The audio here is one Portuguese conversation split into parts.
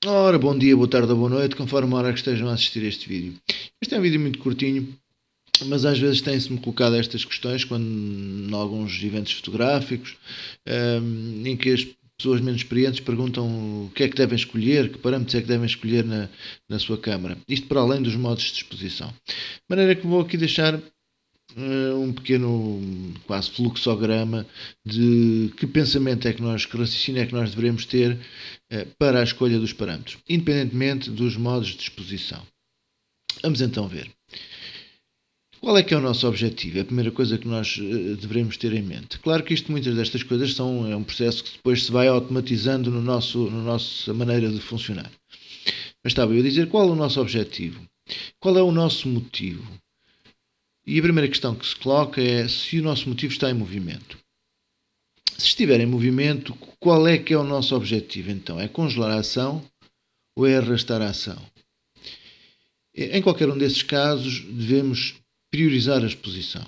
Ora, bom dia, boa tarde ou boa noite, conforme a hora que estejam a assistir este vídeo. Este é um vídeo muito curtinho, mas às vezes tem-se-me colocado estas questões quando, em alguns eventos fotográficos, em que as pessoas menos experientes perguntam o que é que devem escolher, que parâmetros é que devem escolher na sua câmara. Isto para além dos modos de exposição. De maneira que vou aqui deixar um pequeno quase fluxograma de que pensamento é que nós, que raciocínio é que nós devemos ter para a escolha dos parâmetros, independentemente dos modos de exposição. Vamos então ver. Qual é que é o nosso objetivo? É a primeira coisa que nós devemos ter em mente. Claro que muitas destas coisas é um processo que depois se vai automatizando no nossa maneira de funcionar. Mas estava eu a dizer qual é o nosso objetivo? Qual é o nosso motivo? E a primeira questão que se coloca é se o nosso motivo está em movimento. Se estiver em movimento, qual é que é o nosso objetivo então? É congelar a ação ou é arrastar a ação? Em qualquer um desses casos, devemos priorizar a exposição.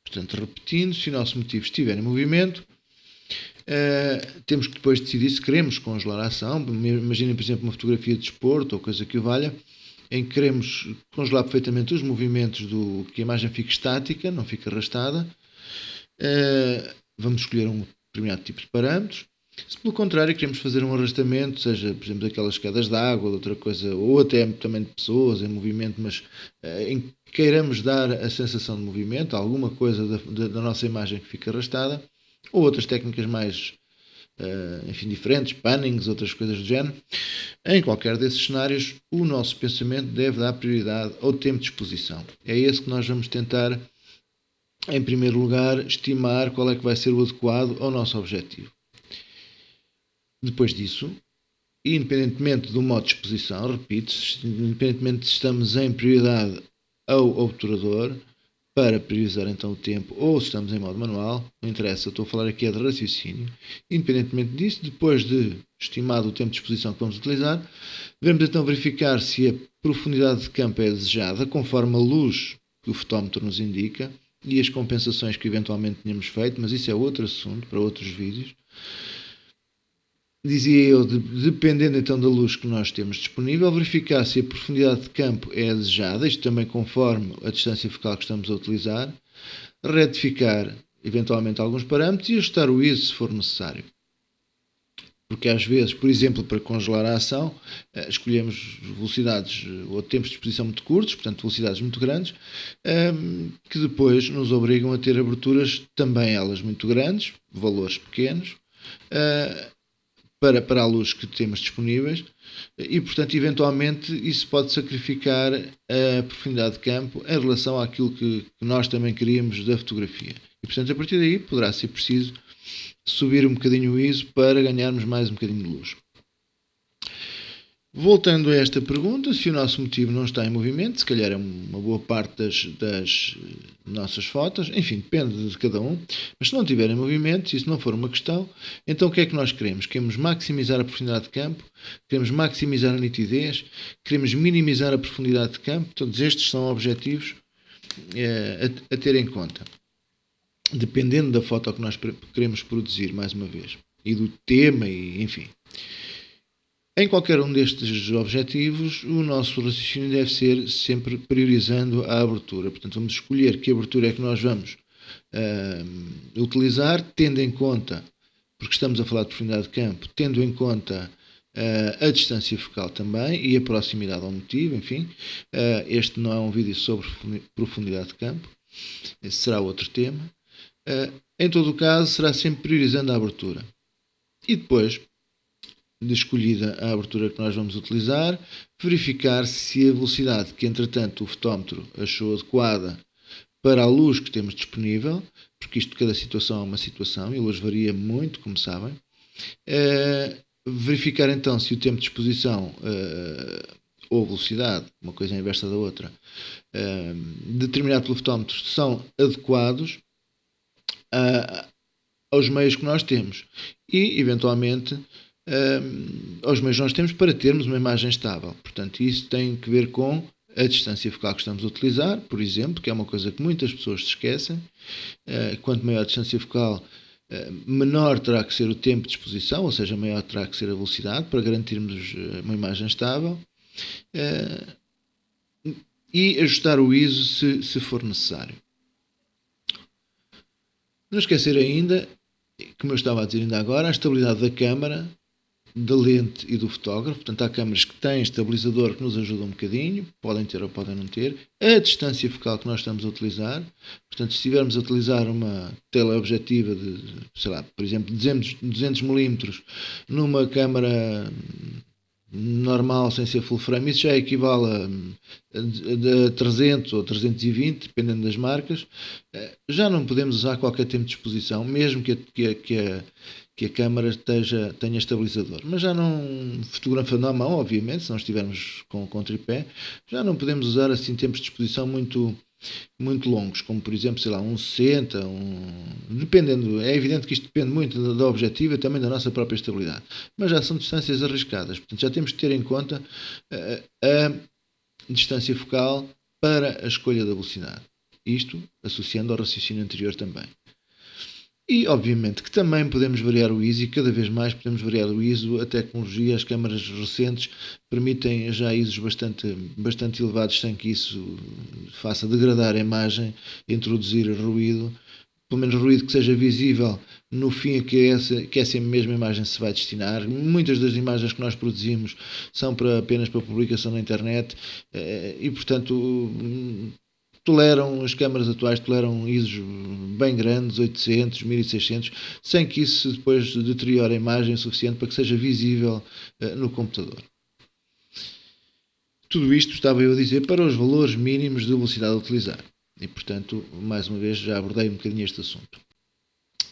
Portanto, repetindo, se o nosso motivo estiver em movimento, temos que depois decidir se queremos congelar a ação. Imaginem, por exemplo, uma fotografia de desporto ou coisa que o valha, em que queremos congelar perfeitamente os movimentos do que a imagem fique estática, não fique arrastada. Vamos escolher um determinado tipo de parâmetros. Se pelo contrário queremos fazer um arrastamento, seja por exemplo daquelas escadas de água, de outra coisa, ou até também de pessoas em movimento, mas em que queiramos dar a sensação de movimento, alguma coisa da nossa imagem que fica arrastada, ou outras técnicas mais diferentes, pannings, outras coisas do género. Em qualquer desses cenários, o nosso pensamento deve dar prioridade ao tempo de exposição. É esse que nós vamos tentar, em primeiro lugar, estimar qual é que vai ser o adequado ao nosso objetivo. Depois disso, independentemente do modo de exposição, repito, independentemente se estamos em prioridade ao obturador, para priorizar então o tempo, ou se estamos em modo manual, não interessa, estou a falar aqui de raciocínio. Independentemente disso, depois de estimado o tempo de exposição que vamos utilizar, devemos então verificar se a profundidade de campo é desejada, conforme a luz que o fotómetro nos indica, e as compensações que eventualmente tínhamos feito, mas isso é outro assunto para outros vídeos. Dizia eu, dependendo então da luz que nós temos disponível, verificar se a profundidade de campo é desejada, isto também conforme a distância focal que estamos a utilizar, retificar eventualmente alguns parâmetros e ajustar o ISO se for necessário. Porque às vezes, por exemplo, para congelar a ação, escolhemos velocidades ou tempos de exposição muito curtos, portanto velocidades muito grandes, que depois nos obrigam a ter aberturas também elas muito grandes, valores pequenos, para a luz que temos disponíveis e, portanto, eventualmente isso pode sacrificar a profundidade de campo em relação àquilo que nós também queríamos da fotografia. E, portanto, a partir daí poderá ser preciso subir um bocadinho o ISO para ganharmos mais um bocadinho de luz. Voltando a esta pergunta, se o nosso motivo não está em movimento, se calhar é uma boa parte das nossas fotos, enfim, depende de cada um, mas se não tiver em movimento, se isso não for uma questão, então o que é que nós queremos? Queremos maximizar a profundidade de campo, queremos maximizar a nitidez, queremos minimizar a profundidade de campo, todos estes são objetivos a ter em conta, dependendo da foto que nós queremos produzir, mais uma vez, e do tema, e enfim. Em qualquer um destes objetivos, o nosso raciocínio deve ser sempre priorizando a abertura. Portanto, vamos escolher que abertura é que nós vamos utilizar, tendo em conta, porque estamos a falar de profundidade de campo, tendo em conta a distância focal também e a proximidade ao motivo, enfim. Este não é um vídeo sobre profundidade de campo, esse será outro tema. Em todo o caso, será sempre priorizando a abertura. E depois, de escolhida a abertura que nós vamos utilizar, verificar se a velocidade que entretanto o fotómetro achou adequada para a luz que temos disponível, porque isto de cada situação é uma situação e a luz varia muito, como sabem. Verificar então se o tempo de exposição ou velocidade, uma coisa é inversa da outra, determinado pelo fotómetro, são adequados aos meios que nós temos e, eventualmente, aos meios que nós temos para termos uma imagem estável. Portanto, isso tem que ver com a distância focal que estamos a utilizar, por exemplo, que é uma coisa que muitas pessoas se esquecem. Quanto maior a distância focal, menor terá que ser o tempo de exposição, ou seja, maior terá que ser a velocidade, para garantirmos uma imagem estável. E ajustar o ISO se for necessário. Não esquecer ainda, como eu estava a dizer ainda agora, a estabilidade da câmara, da lente e do fotógrafo. Portanto, há câmaras que têm estabilizador que nos ajudam um bocadinho, podem ter ou podem não ter. A distância focal que nós estamos a utilizar. Portanto, se estivermos a utilizar uma teleobjetiva de, sei lá, por exemplo, 200 mm numa câmara normal, sem ser full frame, isso já equivale a 300 ou 320, dependendo das marcas. Já não podemos usar qualquer tempo de exposição, mesmo que a câmara tenha estabilizador. Mas já não, fotografando à mão, obviamente, se não estivermos com tripé, já não podemos usar assim tempos de exposição muito longos, como por exemplo, sei lá, 60, dependendo, é evidente que isto depende muito da objetiva e também da nossa própria estabilidade, mas já são distâncias arriscadas, portanto já temos que ter em conta a distância focal para a escolha da velocidade, isto associando ao raciocínio anterior também. E obviamente que também podemos variar o ISO, e cada vez mais podemos variar o ISO. A tecnologia, as câmaras recentes permitem já ISOs bastante elevados sem que isso faça degradar a imagem, introduzir ruído, pelo menos ruído que seja visível no fim que essa mesma imagem se vai destinar. Muitas das imagens que nós produzimos são apenas para publicação na internet e portanto as câmaras atuais toleram ISOs bem grandes, 800, 1600, sem que isso depois deteriore a imagem o suficiente para que seja visível no computador. Tudo isto estava eu a dizer para os valores mínimos de velocidade a utilizar. E, portanto, mais uma vez já abordei um bocadinho este assunto.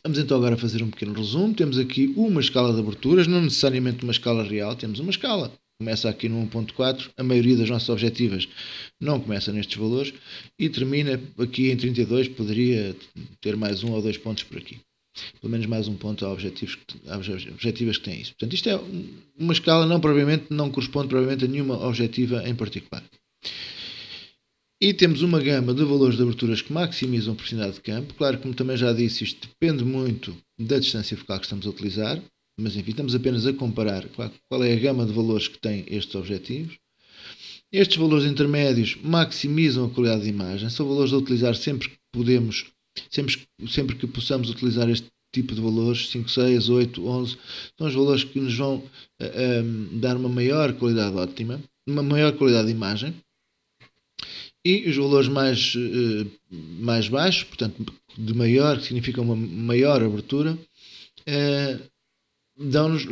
Vamos então agora fazer um pequeno resumo. Temos aqui uma escala de aberturas, não necessariamente uma escala real, temos uma escala. Começa aqui no 1.4, a maioria das nossas objetivas não começa nestes valores e termina aqui em 32, poderia ter mais 1 ou 2 pontos por aqui. Pelo menos mais um ponto a objetivas que têm isso. Portanto, isto é uma escala não corresponde provavelmente a nenhuma objetiva em particular. E temos uma gama de valores de aberturas que maximizam a profundidade de campo. Claro, como também já disse, isto depende muito da distância focal que estamos a utilizar. Mas enfim, estamos apenas a comparar qual é a gama de valores que têm estes objetivos. Estes valores intermédios maximizam a qualidade de imagem. São valores a utilizar sempre que podemos, sempre que possamos utilizar este tipo de valores, 5, 6, 8, 11. São os valores que nos vão dar uma maior qualidade óptima, uma maior qualidade de imagem. E os valores mais baixos, portanto, de maior, que significa uma maior abertura,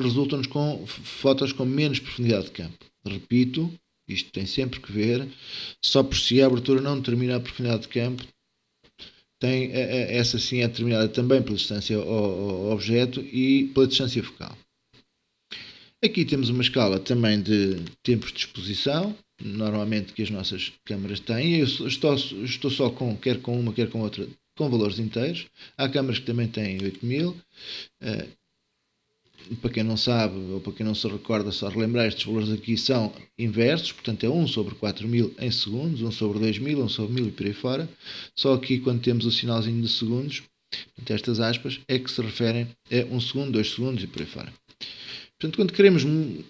resultam-nos com fotos com menos profundidade de campo. Repito, isto tem sempre que ver, só por si a abertura não determina a profundidade de campo, essa sim é determinada também pela distância ao objeto e pela distância focal. Aqui temos uma escala também de tempos de exposição, normalmente que as nossas câmaras têm. Eu estou só quer com uma, quer com outra, com valores inteiros. Há câmaras que também têm 8000. Para quem não sabe, ou para quem não se recorda, só relembrar, estes valores aqui são inversos, portanto é 1 sobre 4000 em segundos, 1 sobre 2000, 1 sobre 1000 e por aí fora. Só aqui quando temos o sinalzinho de segundos, portanto, estas aspas, é que se referem a 1 segundo, 2 segundos e por aí fora. Portanto, quando queremos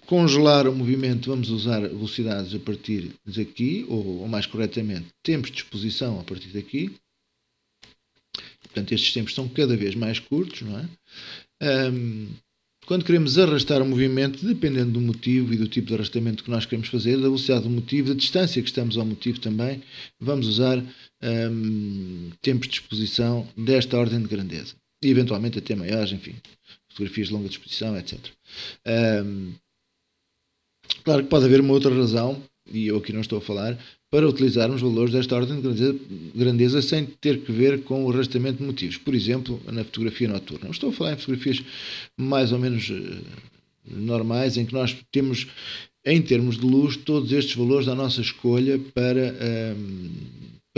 congelar o movimento, vamos usar velocidades a partir daqui, ou mais corretamente, tempos de exposição a partir daqui. Portanto, estes tempos são cada vez mais curtos, não é? Quando queremos arrastar o movimento, dependendo do motivo e do tipo de arrastamento que nós queremos fazer, da velocidade do motivo, da distância que estamos ao motivo também, vamos usar tempos de exposição desta ordem de grandeza. E eventualmente até maiores, enfim, fotografias de longa exposição, etc. Claro que pode haver uma outra razão, e eu aqui não estou a falar, para utilizarmos valores desta ordem de grandeza sem ter que ver com o arrastamento de motivos. Por exemplo, na fotografia noturna. Não estou a falar em fotografias mais ou menos normais, em que nós temos, em termos de luz, todos estes valores à nossa escolha para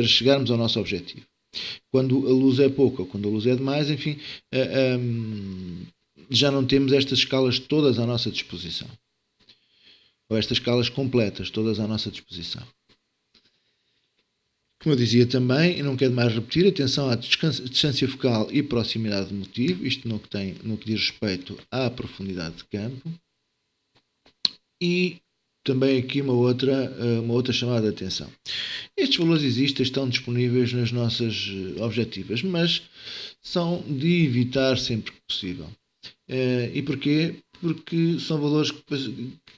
chegarmos ao nosso objetivo. Quando a luz é pouca ou quando a luz é demais, enfim, já não temos estas escalas todas à nossa disposição. Ou estas escalas completas todas à nossa disposição. Como eu dizia também, e não quero mais repetir, atenção à distância focal e proximidade de motivo, isto no que diz respeito à profundidade de campo. E também aqui uma outra chamada de atenção. Estes valores existem, estão disponíveis nas nossas objetivas, mas são de evitar sempre que possível. E porquê? Porque são valores que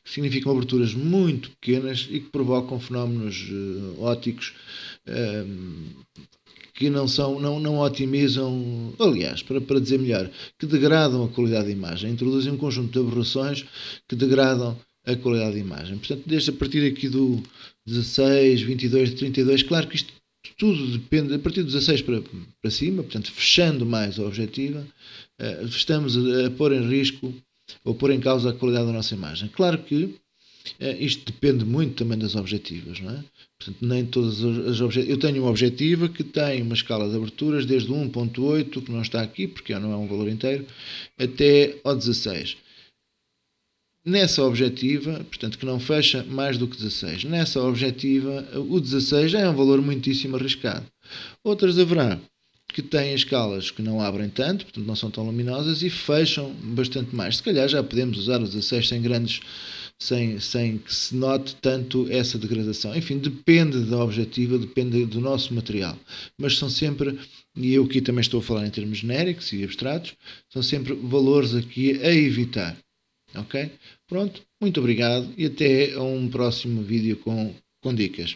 significam aberturas muito pequenas e que provocam fenómenos ópticos que não otimizam, aliás, para dizer melhor, que degradam a qualidade da imagem, introduzem um conjunto de aberrações que degradam a qualidade da imagem. Portanto, desde a partir aqui do 16, 22, 32, claro que isto tudo depende, a partir do 16 para cima, portanto, fechando mais a objetiva, estamos a pôr em risco ou pôr em causa a qualidade da nossa imagem. Claro que isto depende muito também das objetivas, não é? Portanto, nem todas as objetivas. Eu tenho uma objetiva que tem uma escala de aberturas desde o 1.8, que não está aqui porque não é um valor inteiro, até ao 16. Nessa objetiva, portanto, que não fecha mais do que 16. Nessa objetiva, o 16 já é um valor muitíssimo arriscado. Outras haverá que têm escalas que não abrem tanto, portanto não são tão luminosas e fecham bastante mais. Se calhar já podemos usar o 16 sem que se note tanto essa degradação. Enfim, depende da objetiva, depende do nosso material. Mas são sempre, e eu aqui também estou a falar em termos genéricos e abstratos, são sempre valores aqui a evitar. Ok? Pronto, muito obrigado e até a um próximo vídeo com dicas.